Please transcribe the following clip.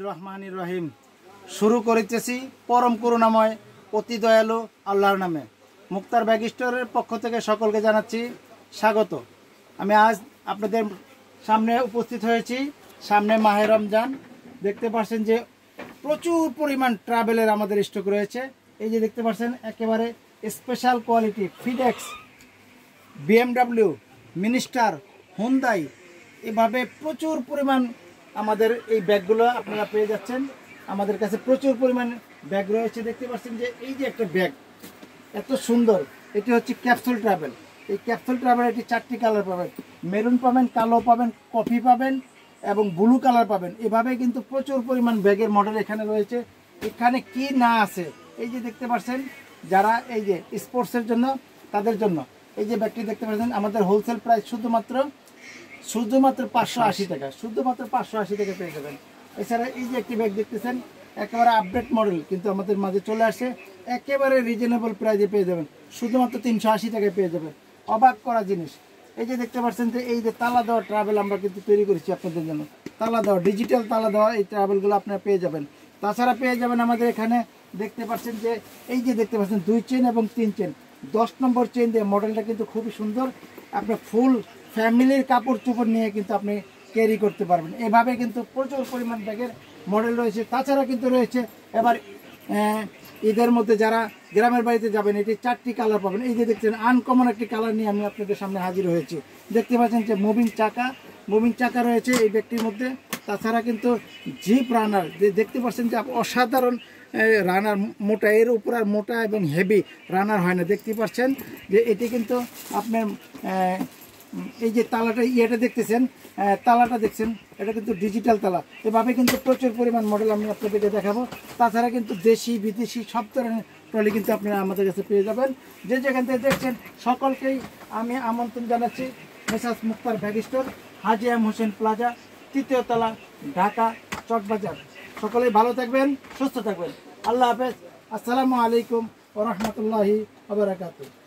রহমানির রহিম। শুরু করিতেছি পরম করুণাময় অতি দয়ালু আল্লাহর নামে। মুক্তার ব্যাগ স্টোরের পক্ষ থেকে সকলকে জানাচ্ছি স্বাগত। আমি আজ আপনাদের সামনে উপস্থিত হয়েছি। সামনে মাহে রমজান, দেখতে পাচ্ছেন যে প্রচুর পরিমাণ ট্রাভেলের আমাদের স্টক রয়েছে। এই যে দেখতে পাচ্ছেন একেবারে special quality FedEx, BMW, minister, Hyundai, এভাবে প্রচুর পরিমাণ আমাদের এই ব্যাগগুলো আপনারা পেয়ে যাচ্ছেন। আমাদের কাছে প্রচুর পরিমাণ ব্যাগ রয়েছে। দেখতে পাচ্ছেন যে এই যে একটা ব্যাগ এত সুন্দর, এটি হচ্ছে ক্যাপসুল ট্রাভেল। এই ক্যাপসুল ট্রাভেল এটি 4টি কালার পাবেন, মেরুন পাবেন, কালো পাবেন, কফি পাবেন এবং ব্লু কালার পাবেন। এভাবে কিন্তু প্রচুর পরিমাণ ব্যাগের মডেল এখানে রয়েছে। এখানে কি না আছে এই যে দেখতে পাচ্ছেন, যারা এই যে স্পোর্টসের জন্য তাদের জন্য এই যে ব্যাগটি দেখতে পাচ্ছেন আমাদের হোলসেল প্রাইস শুধুমাত্র 580 টাকা, শুধুমাত্র 580 টাকা পেয়ে যাবেন। এছাড়া এই যে একটি ব্যাগ দেখতেছেন একেবারে আপডেট মডেল কিন্তু আমাদের মাঝে চলে আসে, একেবারে রিজনেবল প্রাইসে পেয়ে যাবেন, শুধুমাত্র 380 টাকায় পেয়ে যাবেন। অবাক করা জিনিস। এই যে দেখতে পাচ্ছেন যে এই যে তালা দেওয়া ট্রাভেল আমরা কিন্তু তৈরি করেছি আপনাদের জন্য। তালা দেওয়া, ডিজিটাল তালা দেওয়া এই ট্রাভেলগুলো আপনারা পেয়ে যাবেন। তাছাড়া পেয়ে যাবেন আমাদের এখানে দেখতে পাচ্ছেন যে এই যে দেখতে পাচ্ছেন 2 চেন এবং 3 চেন, 10 নম্বর চেন দিয়ে মডেলটা কিন্তু খুবই সুন্দর। আপনার ফুল ফ্যামিলির কাপড় চোপড় নিয়ে কিন্তু আপনি ক্যারি করতে পারবেন। এভাবে কিন্তু প্রচুর পরিমাণ ব্যাগের মডেল রয়েছে। তাছাড়া কিন্তু রয়েছে এবার ঈদের মধ্যে যারা গ্রামের বাড়িতে যাবেন, এটি 4টি কালার পাবেন। এই যে দেখছেন আনকমন একটি কালার নিয়ে আমি আপনাদের সামনে হাজির হয়েছি। দেখতে পাচ্ছেন যে মুভিং চাকা রয়েছে এই ব্যাগটির মধ্যে। তাছাড়া কিন্তু জিপ রানার দেখতে পাচ্ছেন যে অসাধারণ রানার, মোটা, এর উপর আর মোটা এবং হেভি রানার হয় না। দেখতে পাচ্ছেন যে এটি কিন্তু আপনার এই যে তালাটা দেখতেছেন, তালাটা দেখছেন, এটা কিন্তু ডিজিটাল তালা। এভাবে কিন্তু প্রচুর পরিমাণ মডেল আমি আপনাদেরকে দেখাবো। তাছাড়া কিন্তু দেশি বিদেশি সব ধরনের ট্রলি কিন্তু আপনারা আমাদের কাছে পেয়ে যাবেন। যে যেখান থেকে দেখছেন সকলকেই আমি আমন্ত্রণ জানাচ্ছি মেসার্স মুক্তার ব্যাগ স্টোর, হাজী এম হোসেন প্লাজা, 3য় তলা, ঢাকা চকবাজার। সকলেই ভালো থাকবেন, সুস্থ থাকবেন। আল্লাহ হাফেজ। আসসালামু আলাইকুম ওয়া রাহমাতুল্লাহি ওয়া বারাকাতুহু।